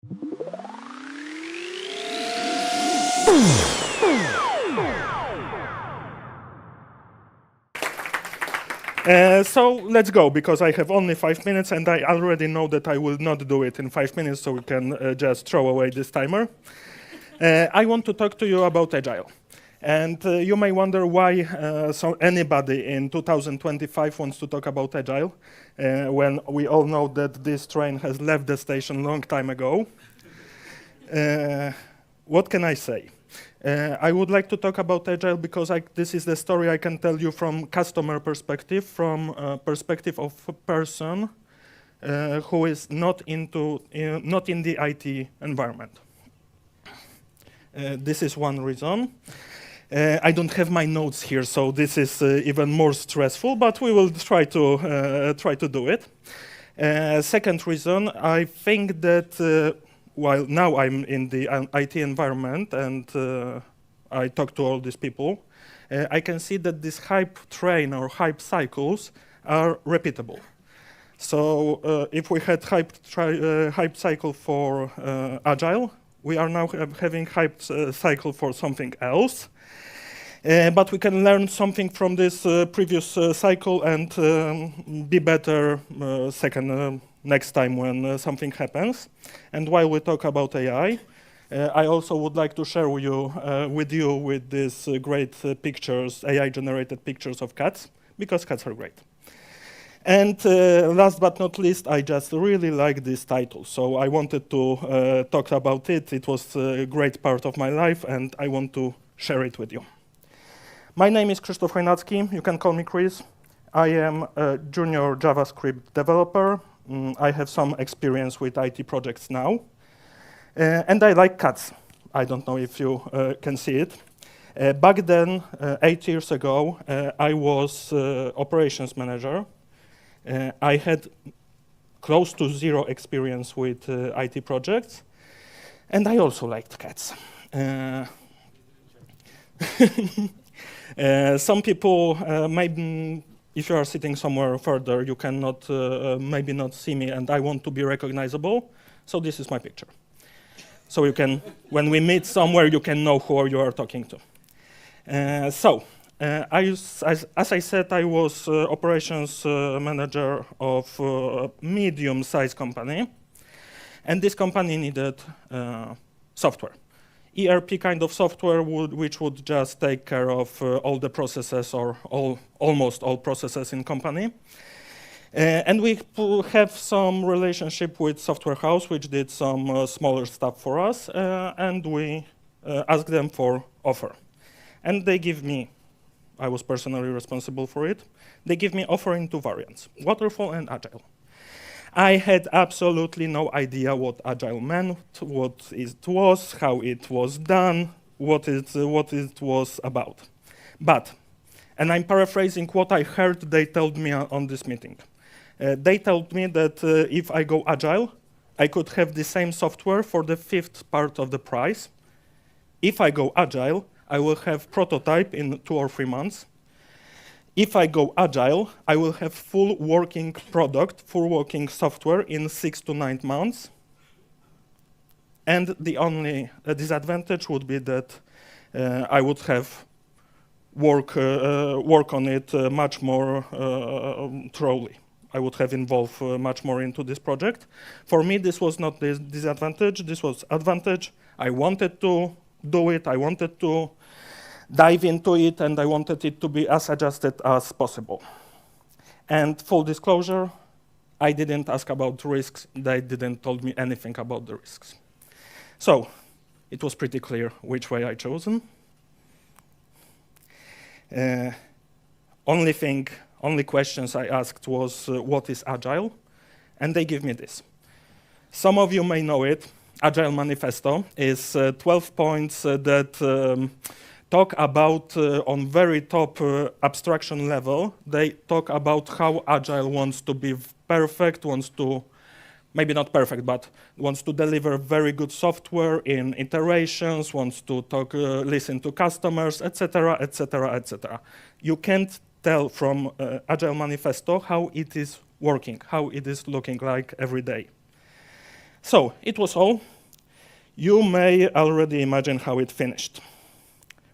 So let's go, because I have only 5 minutes, and I already know that I will not do it in 5 minutes, so we can just throw away this timer. I want to talk to you about Agile. And you may wonder why anybody in 2025 wants to talk about Agile, when we all know that this train has left the station a long time ago. What can I say? I would like to talk about Agile because this is the story I can tell you from customer perspective, from perspective of a person who is not in the IT environment. This is one reason. I don't have my notes here, so this is even more stressful, but we will try to do it. Second reason, I think that while now I'm in the IT environment and I talk to all these people, I can see that this hype train or hype cycles are repeatable. So if we had hype cycle for Agile, we are now having hype cycle for something else. But we can learn something from this previous cycle and be better next time when something happens. And while we talk about AI, I also would like to share with you these great pictures, AI-generated pictures of cats, because cats are great. And last but not least, I just really like this title, so I wanted to talk about it. It was a great part of my life, and I want to share it with you. My name is Krzysiek Chojnacki. You can call me Chris. I am a junior JavaScript developer. I have some experience with IT projects now. And I like cats. I don't know if you can see it. Back then, 8 years ago, I was operations manager. I had close to zero experience with IT projects. And I also liked cats. Some people, maybe if you are sitting somewhere further, you cannot, maybe not see me, and I want to be recognizable. So this is my picture. So you can, when we meet somewhere, you can know who you are talking to. As I said, I was operations manager of a medium-sized company, and this company needed software. ERP kind of software which would just take care of all the processes or almost all processes in company. And we have some relationship with software house which did some smaller stuff for us, and we asked them for offer. And they give me, I was personally responsible for it, they give me offer in 2 variants, waterfall and agile. I had absolutely no idea what Agile meant, what it was, how it was done, what it was about. But, and I'm paraphrasing what I heard they told me on this meeting. They told me that if I go Agile, I could have the same software for the 5th part of the price. If I go Agile, I will have prototype in 2 or 3 months. If I go Agile, I will have full working product, full working software in 6 to 9 months. And the only disadvantage would be that I would have work on it much more thoroughly. I would have involved much more into this project. For me, this was not the disadvantage, this was advantage. I wanted to do it, I wanted to dive into it, and I wanted it to be as adjusted as possible. And full disclosure, I didn't ask about risks. They didn't tell me anything about the risks. So it was pretty clear which way I chosen. Only questions I asked was, what is Agile? And they give me this. Some of you may know it. Agile Manifesto is 12 points that talk about, on very top abstraction level, they talk about how Agile wants to be perfect, wants to, maybe not perfect, but wants to deliver very good software in iterations, wants to listen to customers, etc., etc., etc. You can't tell from Agile Manifesto how it is working, how it is looking like every day. So it was all. You may already imagine how it finished.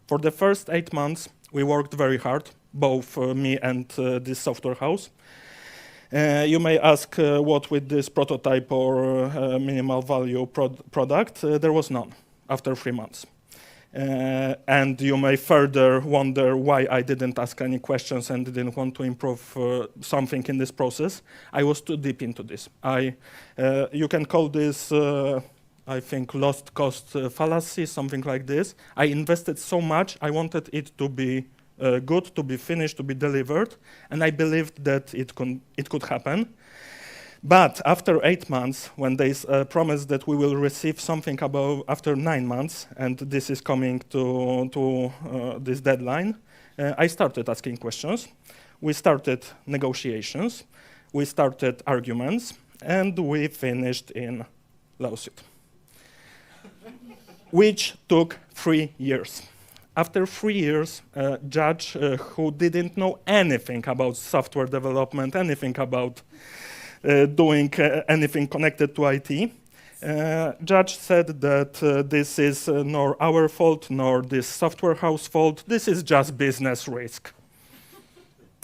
For the first 8 months, we worked very hard, both me and this software house. You may ask what with this prototype or minimal value product, there was none after 3 months. And you may further wonder why I didn't ask any questions and didn't want to improve something in this process. I was too deep into this. You can call this, I think, lost cost fallacy, something like this. I invested so much, I wanted it to be good, to be finished, to be delivered, and I believed that it could happen. But after 8 months, when they promised that we will receive something after 9 months, and this is coming to this deadline, I started asking questions. We started negotiations, we started arguments, and we finished in lawsuit, which took 3 years. After 3 years, a judge who didn't know anything about software development, anything about doing anything connected to IT, judge said that this is nor our fault nor this software house fault. This is just business risk,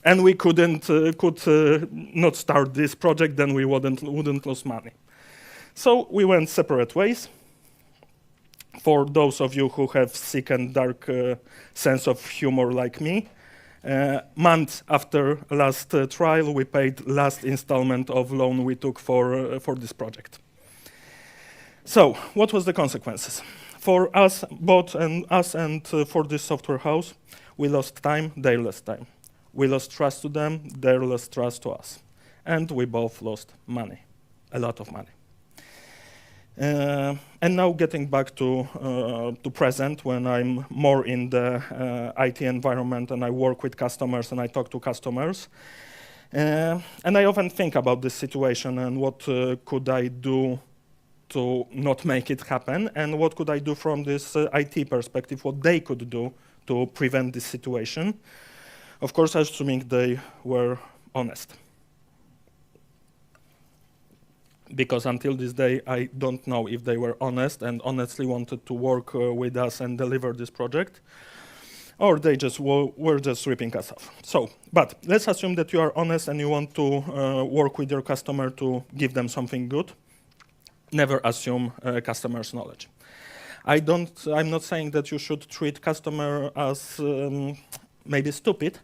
and we could not start this project. Then we wouldn't lose money. So we went separate ways. For those of you who have sick and dark sense of humor like me, months after last trial, we paid last installment of loan we took for this project. So, what was the consequences? For us, both and for this software house, we lost time, they lost time. We lost trust to them, they lost trust to us. And we both lost money, a lot of money. And now getting back to present, when I'm more in the IT environment and I work with customers and I talk to customers. And I often think about this situation and what could I do to not make it happen, and what could I do from this IT perspective, what they could do to prevent this situation. Of course, assuming they were honest. Because until this day, I don't know if they were honest and honestly wanted to work with us and deliver this project, or they just were just ripping us off. So, but let's assume that you are honest and you want to work with your customer to give them something good. Never assume customer's knowledge. I'm not saying that you should treat customer as maybe stupid,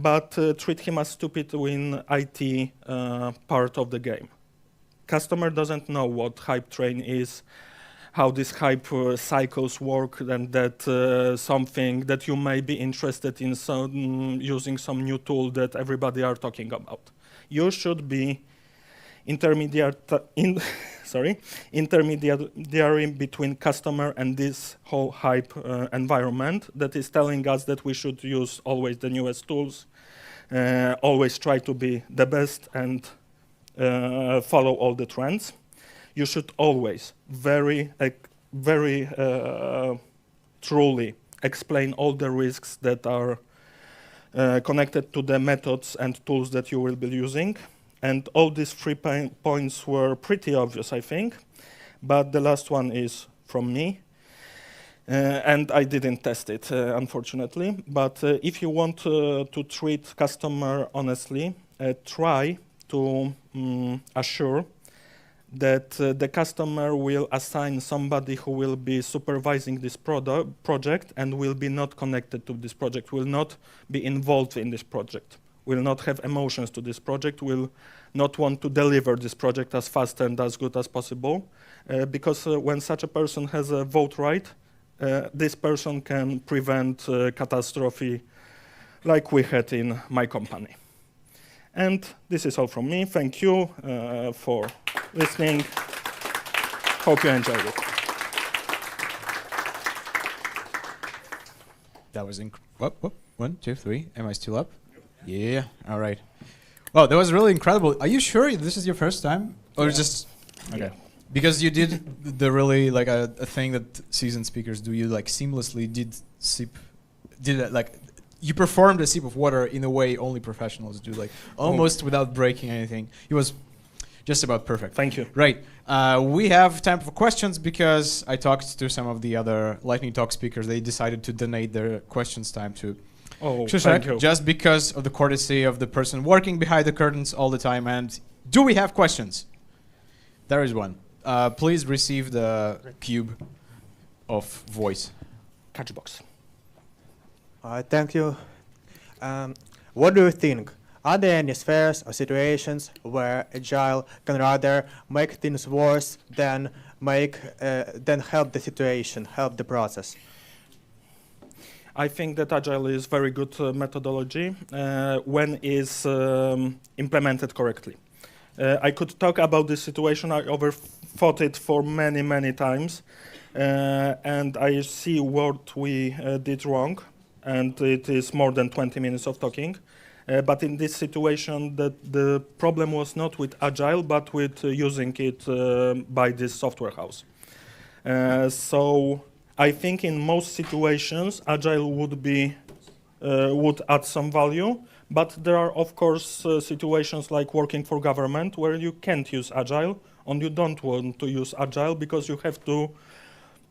but treat him as stupid in IT part of the game. Customer doesn't know what hype train is, how these hype cycles work, and that something that you may be interested in using some new tool that everybody are talking about. You should be intermediary between customer and this whole hype environment that is telling us that we should use always the newest tools, always try to be the best and follow all the trends. You should always very truly explain all the risks that are connected to the methods and tools that you will be using. And all these 3 points were pretty obvious, I think. But the last one is from me. And I didn't test it, unfortunately. But if you want to treat customer honestly, try to assure that the customer will assign somebody who will be supervising this project and will be not connected to this project, will not be involved in this project, will not have emotions to this project, will not want to deliver this project as fast and as good as possible. Because when such a person has a vote right, this person can prevent catastrophe like we had in my company. And this is all from me. Thank you for listening. Hope you enjoyed it. That was incredible. 1, 2, 3. Am I still up? Yeah. All right. Well, that was really incredible. Are you sure this is your first time, or just okay? Yeah. Because you did the really like a thing that seasoned speakers do. You like seamlessly you performed a sip of water in a way only professionals do, like almost without breaking anything. It was Just about perfect. Thank you. Right. We have time for questions because I talked to some of the other Lightning Talk speakers. They decided to donate their questions time to Krzysiek, just because of the courtesy of the person working behind the curtains all the time. And do we have questions? There is one. Please receive the cube of voice. Catchbox. Thank you. What do you think? Are there any spheres or situations where Agile can rather make things worse than help the situation, help the process? I think that Agile is very good methodology when is implemented correctly. I could talk about this situation. I overthought it for many, many times, and I see what we did wrong, and it is more than 20 minutes of talking. But in this situation, the problem was not with Agile, but with using it by this software house. So I think in most situations, Agile would add some value, but there are, of course, situations like working for government where you can't use Agile, and you don't want to use Agile because you have to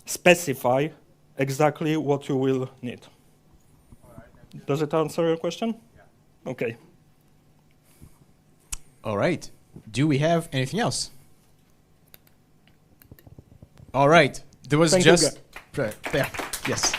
specify exactly what you will need. Does it answer your question? Yeah. Okay. All right. Do we have anything else? All right. There was Thank just... you. Yeah. Yes.